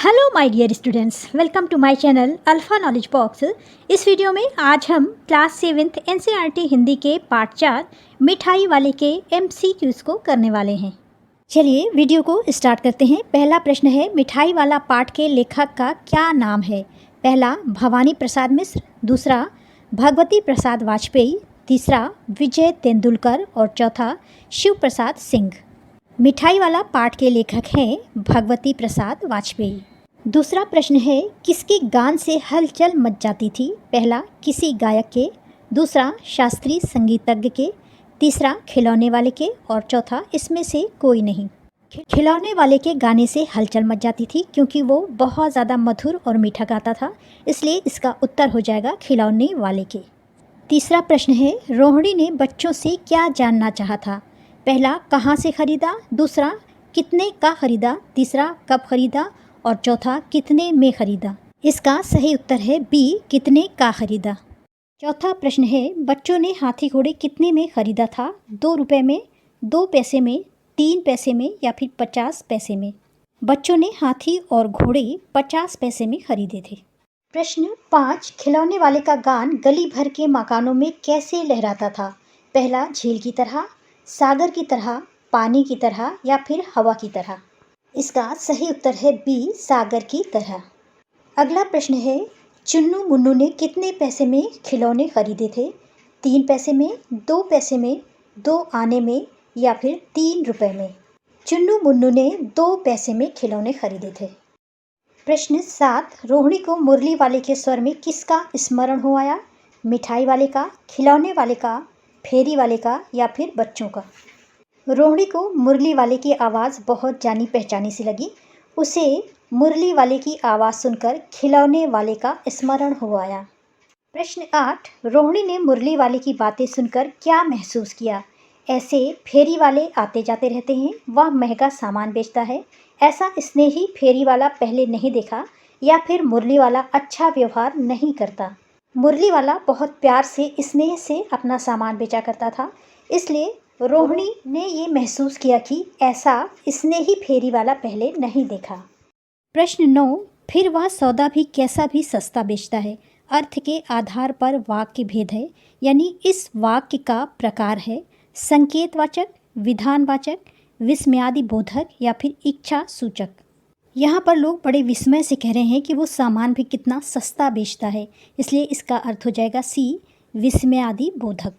Hello my dear students, welcome to my channel Alpha Knowledge Box. इस वीडियो में आज हम क्लास 7th एनसीईआरटी हिंदी के पार्ट 4 मिठाई वाले के एमसीक्यूज़ को करने वाले हैं। चलिए वीडियो को स्टार्ट करते हैं। पहला प्रश्न है, मिठाई वाला पाठ के लेखक का क्या नाम है? पहला भवानी प्रसाद मिश्र, दूसरा भगवती प्रसाद वाजपेयी, तीसरा विजय तेंदुलकर और चौथा शिव प्रसाद सिंह। मिठाई वाला पाठ के लेखक हैं भगवती प्रसाद वाजपेयी। दूसरा प्रश्न है, किसके गान से हलचल मच जाती थी? पहला किसी गायक के, दूसरा शास्त्रीय संगीतज्ञ के, तीसरा खिलौने वाले के और चौथा इसमें से कोई नहीं। खिलौने वाले के गाने से हलचल मच जाती थी क्योंकि वो बहुत ज़्यादा मधुर और मीठा गाता था, इसलिए इसका उत्तर हो जाएगा खिलौने वाले के। तीसरा प्रश्न है, रोहिणी ने बच्चों से क्या जानना चाहा था? पहला कहाँ से ख़रीदा, दूसरा कितने का ख़रीदा, तीसरा कब ख़रीदा और चौथा कितने में ख़रीदा। इसका सही उत्तर है बी, कितने का ख़रीदा। चौथा प्रश्न है, बच्चों ने हाथी घोड़े कितने में ख़रीदा था? 2 रुपये में, 2 पैसे में, 3 पैसे में या फिर 50 पैसे में। बच्चों ने हाथी और घोड़े 50 पैसे में ख़रीदे थे। प्रश्न 5, खिलौने वाले का गान गली भर के मकानों में कैसे लहराता था? पहला झील की तरह, सागर की तरह, पानी की तरह या फिर हवा की तरह। इसका सही उत्तर है बी, सागर की तरह। अगला प्रश्न है, चुन्नू मुन्नू ने कितने पैसे में खिलौने खरीदे थे? 3 पैसे में, 2 पैसे में, 2 आने में या फिर 3 रुपए में। चुन्नू मुन्नू ने 2 पैसे में खिलौने खरीदे थे। प्रश्न 7, रोहिणी को मुरली वाले के स्वर में किसका स्मरण हो आया? मिठाई वाले का, खिलौने वाले का, फेरी वाले का या फिर बच्चों का। रोहिणी को मुरली वाले की आवाज़ बहुत जानी पहचानी सी लगी। उसे मुरली वाले की आवाज़ सुनकर खिलौने वाले का स्मरण हो आया। प्रश्न 8, रोहिणी ने मुरली वाले की बातें सुनकर क्या महसूस किया? ऐसे फेरी वाले आते जाते रहते हैं, वह महंगा सामान बेचता है, ऐसा स्नेही फेरी वाला पहले नहीं देखा या फिर मुरली वाला अच्छा व्यवहार नहीं करता। मुरली वाला बहुत प्यार से स्नेह से अपना सामान बेचा करता था, इसलिए रोहिणी ने ये महसूस किया कि ऐसा स्नेही फेरी वाला पहले नहीं देखा। प्रश्न 9, फिर वह सौदा भी कैसा भी सस्ता बेचता है? अर्थ के आधार पर वाक्य भेद है, यानी इस वाक्य का प्रकार है संकेतवाचक, विधानवाचक, विस्मयादि बोधक या फिर इच्छा सूचक। यहाँ पर लोग बड़े विस्मय से कह रहे हैं कि वो सामान भी कितना सस्ता बेचता है, इसलिए इसका अर्थ हो जाएगा सी, विस्मयादि बोधक।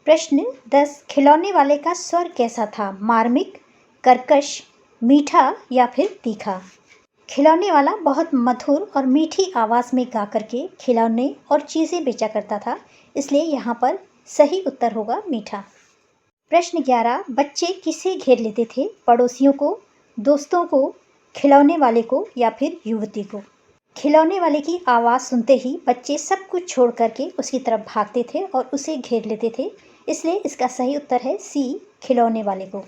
प्रश्न 10, खिलौने वाले का स्वर कैसा था? मार्मिक, कर्कश, मीठा या फिर तीखा। खिलौने वाला बहुत मधुर और मीठी आवाज़ में गा करके खिलौने और चीज़ें बेचा करता था, इसलिए यहाँ पर सही उत्तर होगा मीठा। प्रश्न 11, बच्चे किसे घेर लेते थे? पड़ोसियों को, दोस्तों को, खिलौने वाले को या फिर युवती को। खिलौने वाले की आवाज़ सुनते ही बच्चे सब कुछ छोड़ करके उसकी तरफ भागते थे और उसे घेर लेते थे, इसलिए इसका सही उत्तर है सी, खिलौने वाले को।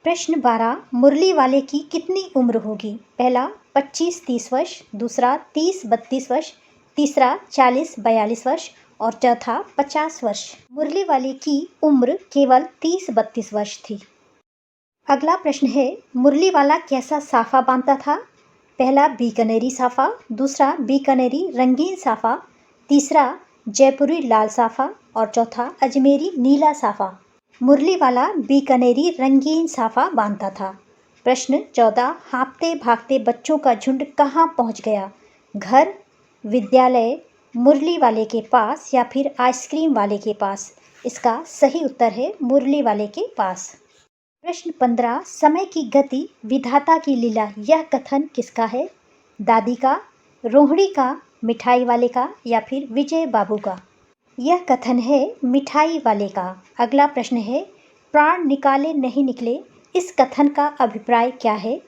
प्रश्न 12, मुरली वाले की कितनी उम्र होगी? पहला 25-30 वर्ष, दूसरा 30-32 वर्ष, तीसरा 40-42 वर्ष और चौथा 50 वर्ष। मुरली वाले की उम्र केवल 30-32 वर्ष थी। अगला प्रश्न है, मुरली वाला कैसा साफा बांधता था? पहला बीकानेरी साफा, दूसरा बीकानेरी रंगीन साफा, तीसरा जयपुरी लाल साफा और चौथा अजमेरी नीला साफा। मुरली वाला बीकानेरी रंगीन साफा बांधता था। प्रश्न 14, हाँफते भागते बच्चों का झुंड कहाँ पहुँच गया? घर, विद्यालय, मुरली वाले के पास या फिर आइसक्रीम वाले के पास। इसका सही उत्तर है मुरली वाले के पास। प्रश्न 15, समय की गति विधाता की लीला, यह कथन किसका है? दादी का, रोहिणी का, मिठाई वाले का या फिर विजय बाबू का। यह कथन है मिठाई वाले का। अगला प्रश्न है, प्राण निकाले नहीं निकले, इस कथन का अभिप्राय क्या है?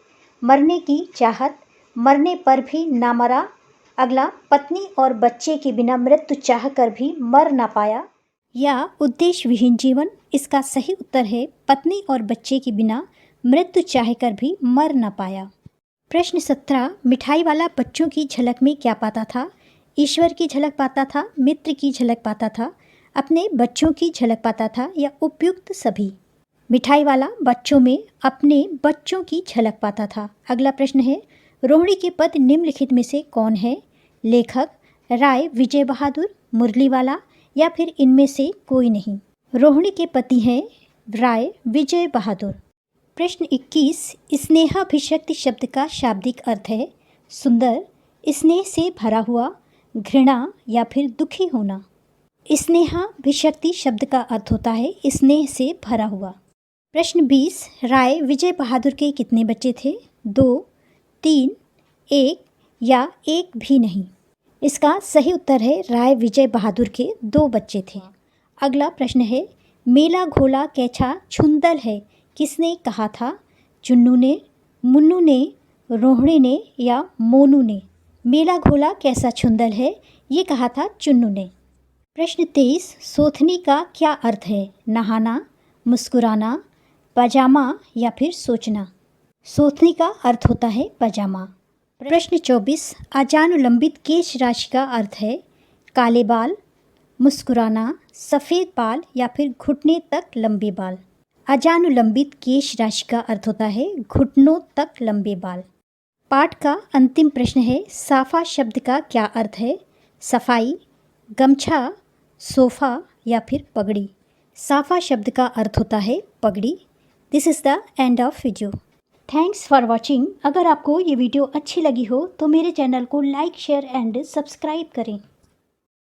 मरने की चाहत, मरने पर भी ना मरा। अगला, पत्नी और बच्चे के बिना मृत्यु चाह कर भी मर ना पाया या उद्देश्य विहीन जीवन। इसका सही उत्तर है पत्नी और बच्चे के बिना मृत्यु चाह कर भी मर ना पाया। प्रश्न 17, मिठाई वाला बच्चों की झलक में क्या पाता था? ईश्वर की झलक पाता था, मित्र की झलक पाता था, अपने बच्चों की झलक पाता था या उपयुक्त सभी। मिठाई वाला बच्चों में अपने बच्चों की झलक पाता था। अगला प्रश्न है, रोहिणी के पति निम्नलिखित में से कौन है? लेखक राय विजय बहादुर, मुरलीवाला या फिर इनमें से कोई नहीं। रोहिणी के पति हैं राय विजय बहादुर। प्रश्न 21, स्नेहाभिषक्ति शब्द का शाब्दिक अर्थ है सुंदर, स्नेह से भरा हुआ, घृणा या फिर दुखी होना। स्नेहाभिषक्ति शब्द का अर्थ होता है स्नेह से भरा हुआ। प्रश्न 20, राय विजय बहादुर के कितने बच्चे थे? 2, 3, 1 या एक भी नहीं। इसका सही उत्तर है राय विजय बहादुर के 2 बच्चे थे। अगला प्रश्न है, मेला घोला कैसा छुंदल है किसने कहा था? चुन्नू ने, मुन्नू ने, रोहिणी ने या मोनू ने? मेला घोला कैसा छुंदल है ये कहा था चुन्नू ने। प्रश्न 23, सोथनी का क्या अर्थ है? नहाना, मुस्कुराना, पजामा या फिर सोचना? सोथनी का अर्थ होता है पजामा। प्रश्न 24, अजानुलंबित केश राशि का अर्थ है काले बाल, मुस्कुराना, सफ़ेद बाल या फिर घुटने तक लंबे बाल? अजानुलंबित केश राशि का अर्थ होता है घुटनों तक लंबे बाल। पाठ का अंतिम प्रश्न है, साफा शब्द का क्या अर्थ है? सफाई, गमछा, सोफ़ा या फिर पगड़ी? साफा शब्द का अर्थ होता है पगड़ी। This is the end of video. Thanks for watching. अगर आपको ये वीडियो अच्छी लगी हो तो मेरे चैनल को लाइक, शेयर एंड सब्सक्राइब करें।